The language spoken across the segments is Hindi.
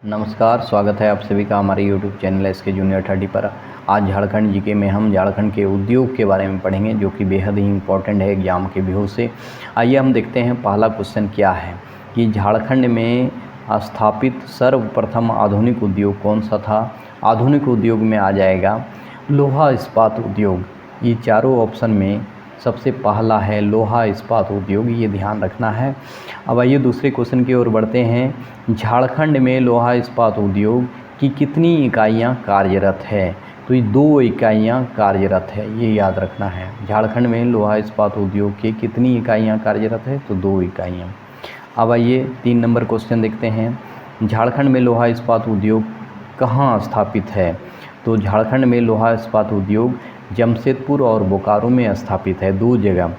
नमस्कार, स्वागत है आप सभी का हमारे यूट्यूब चैनल SK जूनियर 30 पर। आज झारखंड जीके में हम झारखंड के उद्योग के बारे में पढ़ेंगे, जो कि बेहद ही इम्पोर्टेंट है एग्जाम के व्यू से। आइए हम देखते हैं पहला क्वेश्चन क्या है कि झारखंड में स्थापित सर्वप्रथम आधुनिक उद्योग कौन सा था। आधुनिक उद्योग में आ जाएगा लोहा इस्पात उद्योग। ये चारों ऑप्शन में सबसे पहला है लोहा इस्पात उद्योग, ये ध्यान रखना है। अब आइए दूसरे क्वेश्चन की ओर बढ़ते हैं। झारखंड में लोहा इस्पात उद्योग की कितनी इकाइयां कार्यरत है। तो ये 2 इकाइयां कार्यरत है, ये याद रखना है। झारखंड में लोहा इस्पात उद्योग की कितनी इकाइयां कार्यरत है, तो 2 इकाइयां। अब आइए 3 नंबर क्वेश्चन देखते हैं। झारखंड में लोहा इस्पात उद्योग कहाँ स्थापित है। तो झारखंड में लोहा इस्पात उद्योग जमशेदपुर और बोकारो में स्थापित है। 2 जगह,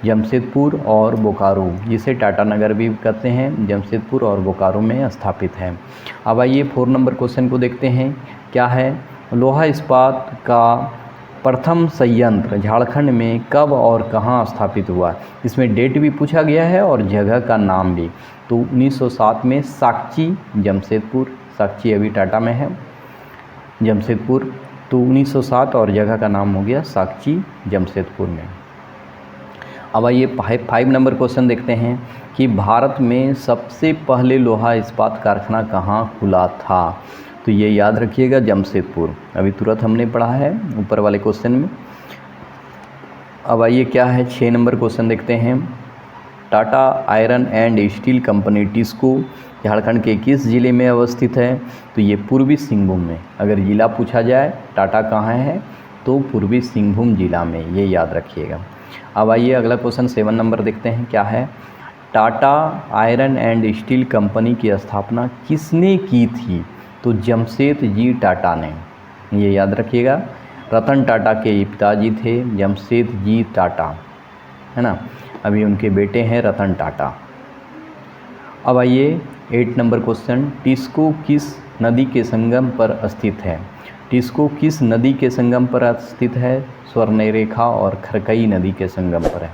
जमशेदपुर और बोकारो, जिसे टाटा नगर भी कहते हैं, जमशेदपुर और बोकारो में स्थापित है। अब आइए 4 नंबर क्वेश्चन को देखते हैं। क्या है, लोहा इस्पात का प्रथम संयंत्र झारखंड में कब और कहाँ स्थापित हुआ। इसमें डेट भी पूछा गया है और जगह का नाम भी। तो 1907 में साकची, जमशेदपुर। साकची अभी टाटा में है, जमशेदपुर। तो 1907 और जगह का नाम हो गया साकची, जमशेदपुर में। अब आइए 5 नंबर क्वेश्चन देखते हैं कि भारत में सबसे पहले लोहा इस्पात कारखाना कहाँ खुला था। तो ये याद रखिएगा, जमशेदपुर। अभी तुरंत हमने पढ़ा है ऊपर वाले क्वेश्चन में। अब आइए क्या है, 6 नंबर क्वेश्चन देखते हैं। Tata iron and steel company TISCO Jharkhand के किस ज़िले में अवस्थित है। तो ये पूर्वी सिंहभूम में। अगर ज़िला पूछा जाए टाटा कहाँ है, तो पूर्वी सिंहभूम जिला में, ये याद रखिएगा। अब आइए अगला क्वेश्चन 7 नंबर देखते हैं। क्या है, Tata iron and steel company की स्थापना किसने की थी। तो जमशेद जी टाटा ने, ये याद रखिएगा। रतन टाटा के पिताजी थे जमशेद जी टाटा, है ना। अभी उनके बेटे हैं रतन टाटा। अब आइए 8 नंबर क्वेश्चन। टिस्को किस नदी के संगम पर स्थित है। टिस्को किस नदी के संगम पर स्थित है। स्वर्णरेखा और खरकई नदी के संगम पर है।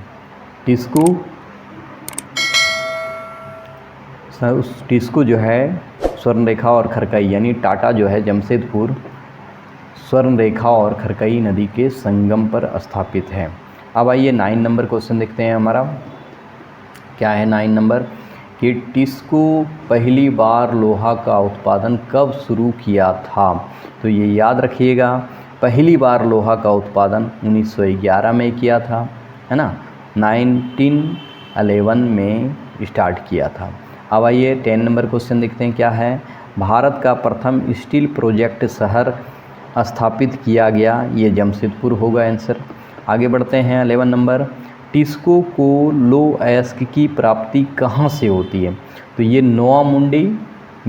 टिस्को जो है स्वर्णरेखा और खरकई, यानी टाटा जो है जमशेदपुर स्वर्णरेखा और खरकई नदी के संगम पर स्थापित है। अब आइए 9 नंबर क्वेश्चन देखते हैं हमारा। क्या है 9 नंबर कि टिस्को पहली बार लोहा का उत्पादन कब शुरू किया था। तो ये याद रखिएगा, पहली बार लोहा का उत्पादन 1911 में किया था, है ना। 1911 में स्टार्ट किया था। अब आइए 10 नंबर क्वेश्चन देखते हैं। क्या है, भारत का प्रथम स्टील प्रोजेक्ट शहर स्थापित किया गया। ये जमशेदपुर होगा आंसर। आगे बढ़ते हैं 11 नंबर। टिस्को को लोअयस्क की प्राप्ति कहाँ से होती है। तो ये नोआमुंडी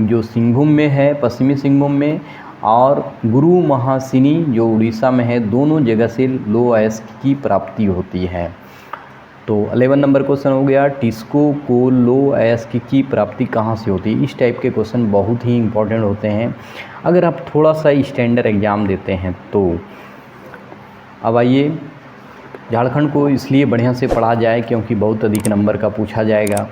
जो सिंहभूम में है, पश्चिमी सिंहभूम में, और गुरु महासिनी जो उड़ीसा में है, दोनों जगह से लोअयस्क की प्राप्ति होती है। तो 11 नंबर क्वेश्चन हो गया, टिस्को को लोअयस्क की प्राप्ति कहाँ से होती है। इस टाइप के क्वेश्चन बहुत ही इंपॉर्टेंट होते हैं अगर आप थोड़ा सा स्टैंडर्ड एग्ज़ाम देते हैं तो। अब आइए, झारखंड को इसलिए बढ़िया से पढ़ा जाए क्योंकि बहुत अधिक नंबर का पूछा जाएगा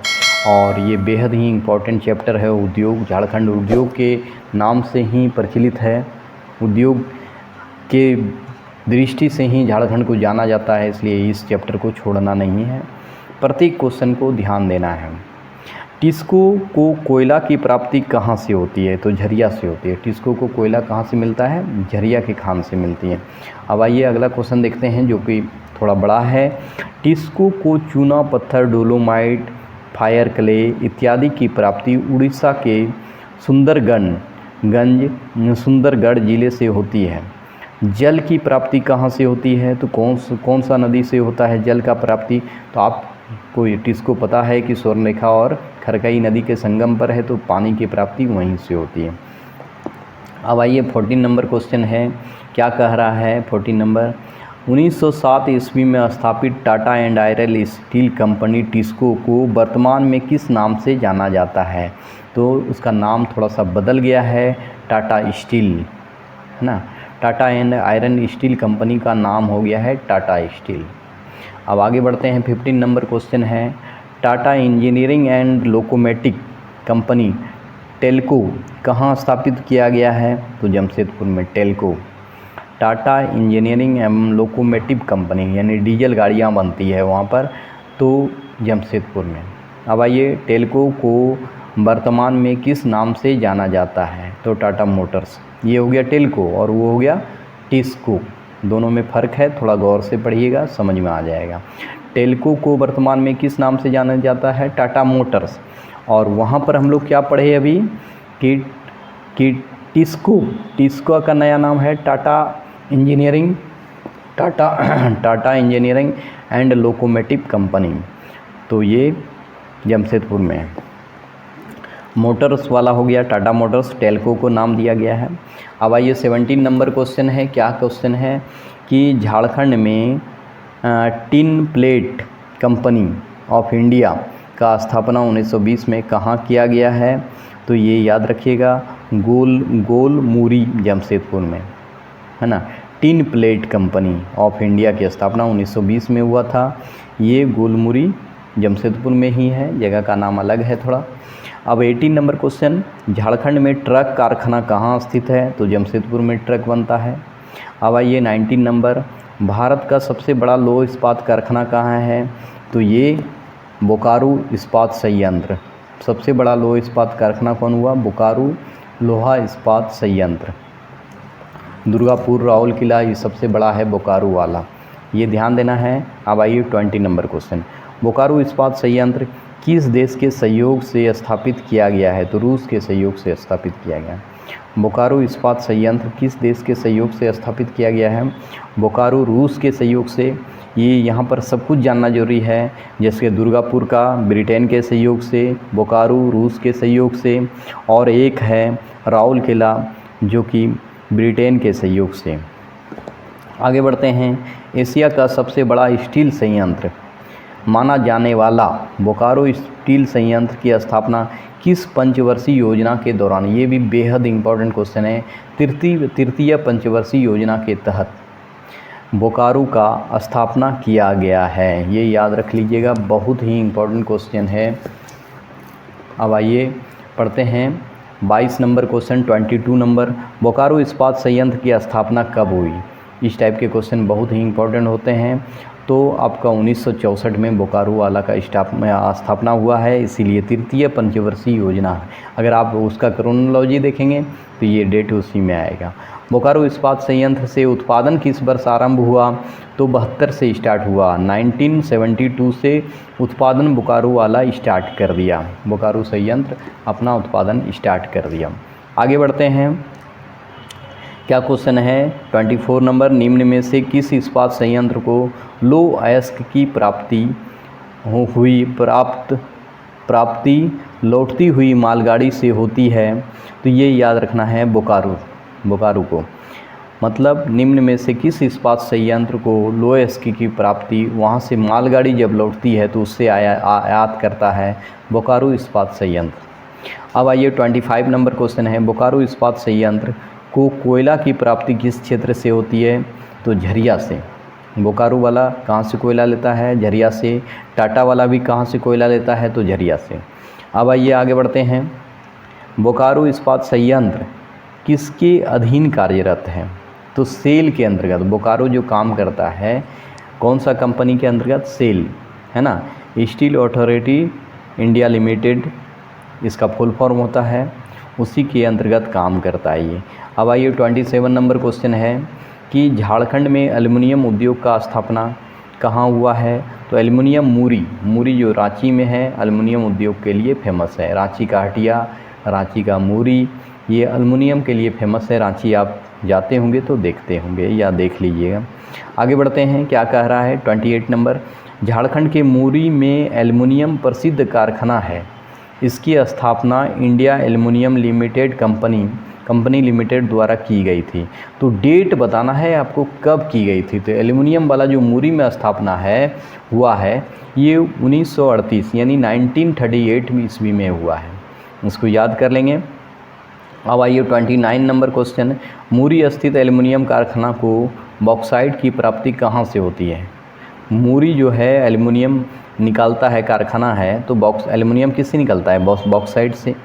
और ये बेहद ही इम्पोर्टेंट चैप्टर है उद्योग। झारखंड उद्योग के नाम से ही प्रचलित है, उद्योग के दृष्टि से ही झारखंड को जाना जाता है, इसलिए इस चैप्टर को छोड़ना नहीं है, प्रत्येक क्वेश्चन को ध्यान देना है। टिस्को को कोयला की प्राप्ति कहाँ से होती है। तो झरिया से होती है। टिस्को को कोयला कहाँ से मिलता है, झरिया के खान से मिलती है। अब आइए अगला क्वेश्चन देखते हैं जो कि थोड़ा बड़ा है। टिस्को को चूना पत्थर, डोलोमाइट, फायर क्ले इत्यादि की प्राप्ति उड़ीसा के सुंदरगढ़ जिले से होती है। जल की प्राप्ति कहाँ से होती है। तो कौन सा नदी से होता है जल का प्राप्ति। तो आपको टिस्को पता है कि स्वर्णरेखा और खरकई नदी के संगम पर है, तो पानी की प्राप्ति वहीं से होती है। अब आइए 14 नंबर क्वेश्चन है। क्या कह रहा है 14 नंबर, 1907 ईस्वी में स्थापित Tata and iron steel company TISCO को वर्तमान में किस नाम से जाना जाता है। तो उसका नाम थोड़ा सा बदल गया है, टाटा स्टील, है ना। Tata and iron steel company का नाम हो गया है टाटा स्टील। अब आगे बढ़ते हैं 15 नंबर क्वेश्चन है। Tata engineering and locomotive company Telco कहाँ स्थापित किया गया है? तो जमशेदपुर में टेल्को। टाटा इंजीनियरिंग एवं लोकोमोटिव कंपनी यानी डीजल गाड़ियाँ बनती है वहाँ पर, तो जमशेदपुर में। अब आइए, टेल्को को वर्तमान में किस नाम से जाना जाता है? तो टाटा मोटर्स। ये हो गया टेल्को और वो हो गया टिस्को, दोनों में फ़र्क है, थोड़ा गौर से पढ़िएगा समझ में आ जाएगा। टेल्को को वर्तमान में किस नाम से जाना जाता है? टाटा मोटर्स। और वहाँ पर हम लोग क्या पढ़े अभी कि टिस्को का नया नाम है Tata engineering and locomotive company, तो ये जमशेदपुर में है। मोटर्स वाला हो गया टाटा मोटर्स, टेल्को को नाम दिया गया है। अब आइए 17 नंबर क्वेश्चन है। क्या क्वेश्चन है कि झारखंड में tin plate company of India का स्थापना 1920 में कहाँ किया गया है? तो ये याद रखिएगा, गोलमुरी जमशेदपुर में, है ना। Tin plate company of India की स्थापना 1920 में हुआ था। ये गोलमुरी जमशेदपुर में ही है, जगह का नाम अलग है थोड़ा। अब 18 नंबर क्वेश्चन, झारखंड में ट्रक कारखाना कहाँ स्थित है? तो जमशेदपुर में ट्रक बनता है। अब आइए 19 नंबर, भारत का सबसे बड़ा लोह इस्पात कारखाना कहाँ है? तो ये बोकारो इस्पात संयंत्र। सबसे बड़ा लोह इस्पात कारखाना कौन हुआ? बोकारो लोहा इस्पात संयंत्र। दुर्गापुर, राउल किला, ये सबसे बड़ा है बोकारो वाला, ये ध्यान देना है। अब आइए 20 नंबर क्वेश्चन, बोकारो इस्पात संयंत्र किस देश के सहयोग से स्थापित किया गया है? तो रूस के सहयोग से स्थापित किया गया। बोकारो इस्पात संयंत्र किस देश के सहयोग से स्थापित किया गया है? बोकारो रूस के सहयोग से। ये यहाँ पर सब कुछ जानना जरूरी है, जैसे दुर्गापुर का ब्रिटेन के सहयोग से, बोकारो रूस के सहयोग से, और एक है राउल किला जो कि ब्रिटेन के सहयोग से। आगे बढ़ते हैं, एशिया का सबसे बड़ा स्टील संयंत्र माना जाने वाला बोकारो स्टील संयंत्र की स्थापना किस पंचवर्षीय योजना के दौरान? ये भी बेहद इम्पोर्टेंट क्वेश्चन है। तृतीय पंचवर्षीय योजना के तहत बोकारो का स्थापना किया गया है, ये याद रख लीजिएगा, बहुत ही इम्पोर्टेंट क्वेश्चन है। अब आइए पढ़ते हैं 22 नंबर क्वेश्चन। 22 नंबर, बोकारो इस्पात संयंत्र की स्थापना कब हुई? इस टाइप के क्वेश्चन बहुत ही इम्पोर्टेंट होते हैं। तो आपका 1964 में बोकारो वाला का स्थापना हुआ है, इसीलिए तृतीय पंचवर्षीय योजना है। अगर आप उसका क्रोनोलॉजी देखेंगे तो ये डेट उसी में आएगा। बोकारो इस्पात संयंत्र से उत्पादन किस वर्ष आरंभ हुआ? तो 72 से स्टार्ट हुआ। 1972 से उत्पादन बोकारो वाला स्टार्ट कर दिया, बोकारो संयंत्र अपना उत्पादन स्टार्ट कर दिया। आगे बढ़ते हैं, क्या क्वेश्चन है 24 नंबर, निम्न में से किस इस्पात संयंत्र को लो अयस्क की प्राप्ति लौटती हुई मालगाड़ी से होती है? तो ये याद रखना है, बोकारो को। मतलब निम्न में से किस इस्पात संयंत्र को लो अयस्क की प्राप्ति वहाँ से मालगाड़ी जब लौटती है तो उससे आयात करता है? बोकारो इस्पात संयंत्र। अब आइए 25 नंबर क्वेश्चन है, बोकारो इस्पात संयंत्र को कोयला की प्राप्ति किस क्षेत्र से होती है? तो झरिया से। बोकारो वाला कहाँ से कोयला लेता है? झरिया से। टाटा वाला भी कहाँ से कोयला लेता है? तो झरिया से। अब आइए आगे बढ़ते हैं, बोकारो इस्पात संयंत्र किसके अधीन कार्यरत है? तो सेल के अंतर्गत। बोकारो जो काम करता है कौन सा कंपनी के अंतर्गत? सेल, है ना, स्टील अथॉरिटी इंडिया लिमिटेड इसका फुल फॉर्म होता है, उसी के अंतर्गत काम करता है ये। अब आइए 27 नंबर क्वेश्चन है कि झारखंड में एल्युमिनियम उद्योग का स्थापना कहाँ हुआ है? तो एल्युमिनियम मूरी जो रांची में है, एल्युमिनियम उद्योग के लिए फेमस है। रांची का हटिया, रांची का मूरी, ये एल्युमिनियम के लिए फेमस है। रांची आप जाते होंगे तो देखते होंगे या देख लीजिएगा। आगे बढ़ते हैं, क्या कह रहा है 28 नंबर, झारखंड के मूरी में एल्युमिनियम प्रसिद्ध कारखाना है, इसकी स्थापना India aluminium limited company limited द्वारा की गई थी। तो डेट बताना है आपको कब की गई थी। तो एल्युमिनियम वाला जो मूरी में स्थापना हुआ है ये 1938 यानी 1938 ईस्वी में हुआ है, इसको याद कर लेंगे। अब आइए 29 नंबर क्वेश्चन, मूरी स्थित एल्युमिनियम कारखाना को बॉक्साइट की प्राप्ति कहाँ से होती है? मूरी जो है एल्युमिनियम निकालता है कारखाना है, तो एल्युमिनियम किससे निकलता है? बॉक्साइड से।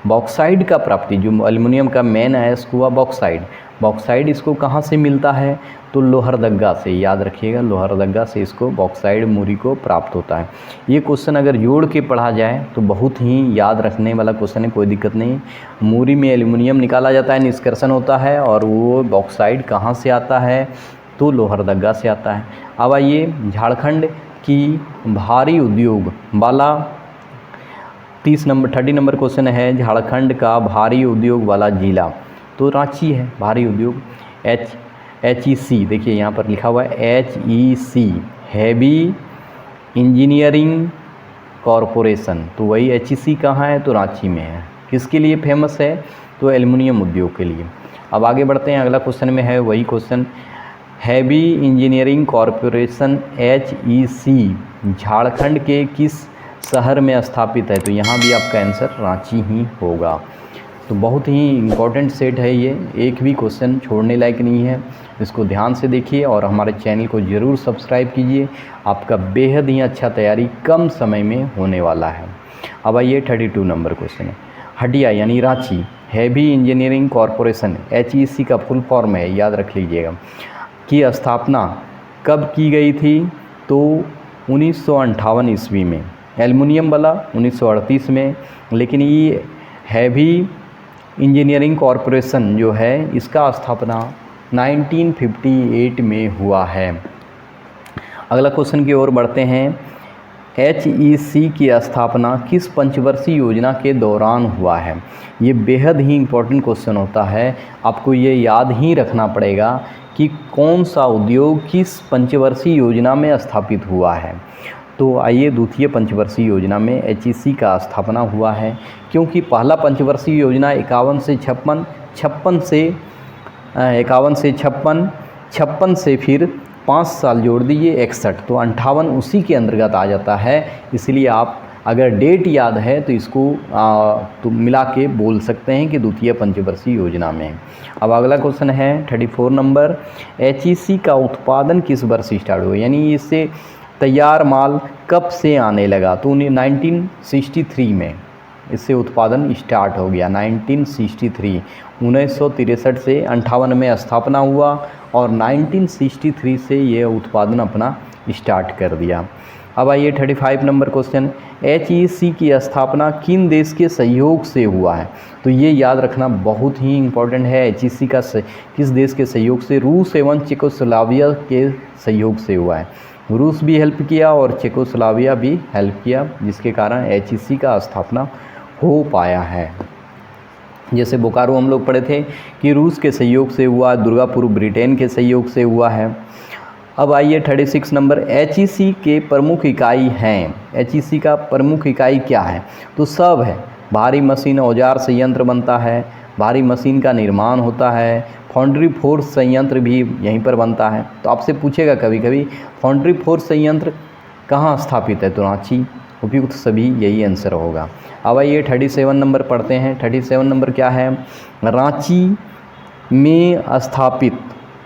बॉक्साइड का प्राप्ति, जो एल्युमिनियम का मेन है इसको हुआ बॉक्साइड। बॉक्साइड इसको कहाँ से मिलता है? तो लोहरदगा से, याद रखिएगा, लोहरदगा से इसको बॉक्साइड मूरी को प्राप्त होता है। ये क्वेश्चन अगर जोड़ के पढ़ा जाए तो बहुत ही याद रखने वाला क्वेश्चन है, कोई दिक्कत नहीं। मूरी में एल्युमिनियम निकाला जाता है, निष्कर्षण होता है, और वो बॉक्साइड कहाँ से आता है? तो लोहरदगा से आता है। अब आइए झारखंड की भारी उद्योग वाला 30 नंबर क्वेश्चन है, झारखंड का भारी उद्योग वाला जिला, तो रांची है। भारी उद्योग HEC, देखिए यहाँ पर लिखा हुआ है HEC, हैवी इंजीनियरिंग कॉरपोरेशन, तो वही HEC कहाँ है? तो रांची में है। किसके लिए फेमस है? तो एल्युमिनियम उद्योग के लिए। अब आगे बढ़ते हैं, अगला क्वेश्चन में है वही question, heavy engineering corporation HEC Jharkhand के किस शहर में स्थापित है? तो यहाँ भी आपका आंसर रांची ही होगा। तो बहुत ही इम्पोर्टेंट सेट है ये, एक भी क्वेश्चन छोड़ने लायक नहीं है। इसको ध्यान से देखिए और हमारे चैनल को ज़रूर सब्सक्राइब कीजिए, आपका बेहद ही अच्छा तैयारी कम समय में होने वाला है। अब आइए 32 नंबर क्वेश्चन है, हटिया यानी Ranchi heavy engineering corporation HEC का फुल फॉर्म है, याद रख लीजिएगा, की स्थापना कब की गई थी? तो 1958 ईस्वी में। एल्युमिनियम वाला 1938 में, लेकिन ये हैवी इंजीनियरिंग कॉरपोरेशन जो है इसका स्थापना 1958 में हुआ है। अगला क्वेश्चन की ओर बढ़ते हैं, HEC की स्थापना किस पंचवर्षीय योजना के दौरान हुआ है? ये बेहद ही इम्पोर्टेंट क्वेश्चन होता है, आपको ये याद ही रखना पड़ेगा कि कौन सा उद्योग किस पंचवर्षीय योजना में स्थापित हुआ है। तो आइए, द्वितीय पंचवर्षीय योजना में HEC का स्थापना हुआ है, क्योंकि पहला पंचवर्षीय योजना 51 से 56, 56 से फिर 5 साल जोड़ दीजिए 61, तो 58 उसी के अंतर्गत आ जाता है। इसलिए आप अगर डेट याद है तो इसको तो मिला के बोल सकते हैं कि द्वितीय पंचवर्षीय योजना में। अब अगला क्वेश्चन है 34 नंबर, HEC का उत्पादन किस वर्ष स्टार्ट हुआ? यानी इससे तैयार माल कब से आने लगा? तो 1963 में इससे उत्पादन स्टार्ट हो गया। 1963, 1963 से 58 में स्थापना हुआ और 1963 से ये उत्पादन अपना स्टार्ट कर दिया। अब आइए 35 नंबर क्वेश्चन, HEC की स्थापना किन देश के सहयोग से हुआ है? तो ये याद रखना बहुत ही इम्पोर्टेंट है, HEC का किस देश के सहयोग से? रूस एवं चेकोस्लोवाकिया के सहयोग से हुआ है। रूस भी हेल्प किया और चेकोस्लोवाकिया भी हेल्प किया, जिसके कारण HEC का स्थापना हो पाया है। जैसे बोकारो हम लोग पढ़े थे कि रूस के सहयोग से हुआ, दुर्गापुर ब्रिटेन के सहयोग से हुआ है। अब आइए 36 नंबर, HEC के प्रमुख इकाई हैं। HEC का प्रमुख इकाई क्या है? तो सब है, भारी मशीन औजार संयंत्र बनता है, भारी मशीन का निर्माण होता है, फाउंड्री फोर्स संयंत्र भी यहीं पर बनता है। तो आपसे पूछेगा कभी कभी फाउंड्री फोर्स संयंत्र कहाँ स्थापित है? तो रांची, उपयुक्त सभी यही आंसर होगा। अब आइए 37 नंबर पढ़ते हैं। 37 नंबर क्या है? रांची में स्थापित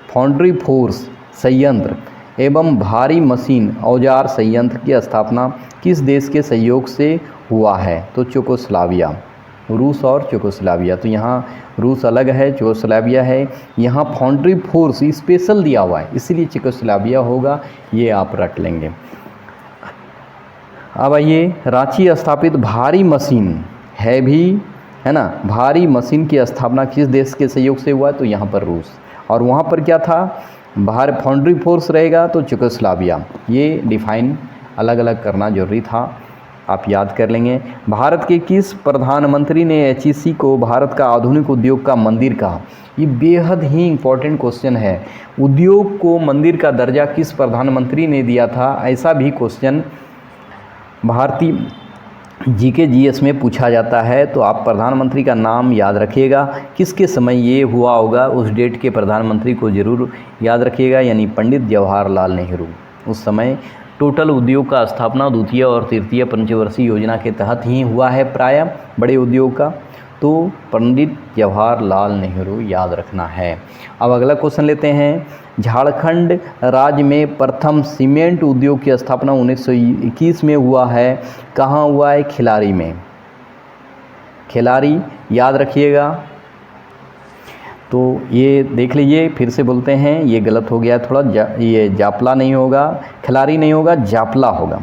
फाउंड्री फोर्स संयंत्र एवं भारी मशीन औजार संयंत्र की स्थापना किस देश के सहयोग से हुआ है? तो चेकोस्लोवाकिया, रूस और चेकोस्लोवाकिया। तो यहाँ रूस अलग है, चेकोस्लोवाकिया है। यहाँ फाउंड्री फोर्स स्पेशल दिया हुआ है, इसलिए चेकोस्लोवाकिया होगा, ये आप रट लेंगे। अब आइए, रांची स्थापित भारी मशीन है भी, है ना, भारी मशीन की स्थापना किस देश के सहयोग से हुआ? तो यहाँ पर रूस, और वहाँ पर क्या था? फाउंड्री फोर्स रहेगा तो चेकोस्लोवाकिया। ये डिफाइन अलग अलग करना जरूरी था, आप याद कर लेंगे। भारत के किस प्रधानमंत्री ने HEC को भारत का आधुनिक उद्योग का मंदिर कहा? ये बेहद ही इम्पोर्टेंट क्वेश्चन है। उद्योग को मंदिर का दर्जा किस प्रधानमंत्री ने दिया था? ऐसा भी क्वेश्चन भारतीय GK GS में पूछा जाता है, तो आप प्रधानमंत्री का नाम याद रखिएगा, किसके समय ये हुआ होगा उस डेट के प्रधानमंत्री को ज़रूर याद रखिएगा, यानी पंडित जवाहरलाल नेहरू। उस समय टोटल उद्योग का स्थापना द्वितीय और तृतीय पंचवर्षीय योजना के तहत ही हुआ है प्रायः, बड़े उद्योग का। तो पंडित जवाहरलाल नेहरू याद रखना है। अब अगला क्वेश्चन लेते हैं। झारखंड राज्य में प्रथम सीमेंट उद्योग की स्थापना 1921 में हुआ है। कहाँ हुआ है? खिलारी में। खिलारी याद रखिएगा। तो ये देख लीजिए, फिर से बोलते हैं, ये गलत हो गया थोड़ा, ये जापला नहीं होगा, खिलारी नहीं होगा, जापला होगा।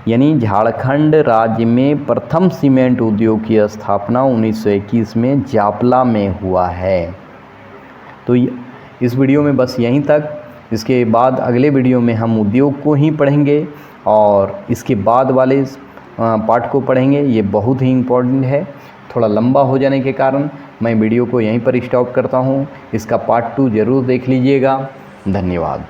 यानी झारखंड राज्य में प्रथम सीमेंट उद्योग की स्थापना 1921 में जापला में हुआ है। तो इस वीडियो में बस यहीं तक। इसके बाद अगले वीडियो में हम उद्योग को ही पढ़ेंगे और इसके बाद वाले पार्ट को पढ़ेंगे। ये बहुत ही इम्पोर्टेंट है। थोड़ा लंबा हो जाने के कारण मैं वीडियो को यहीं पर स्टॉप करता हूँ। इसका पार्ट 2 ज़रूर देख लीजिएगा। धन्यवाद।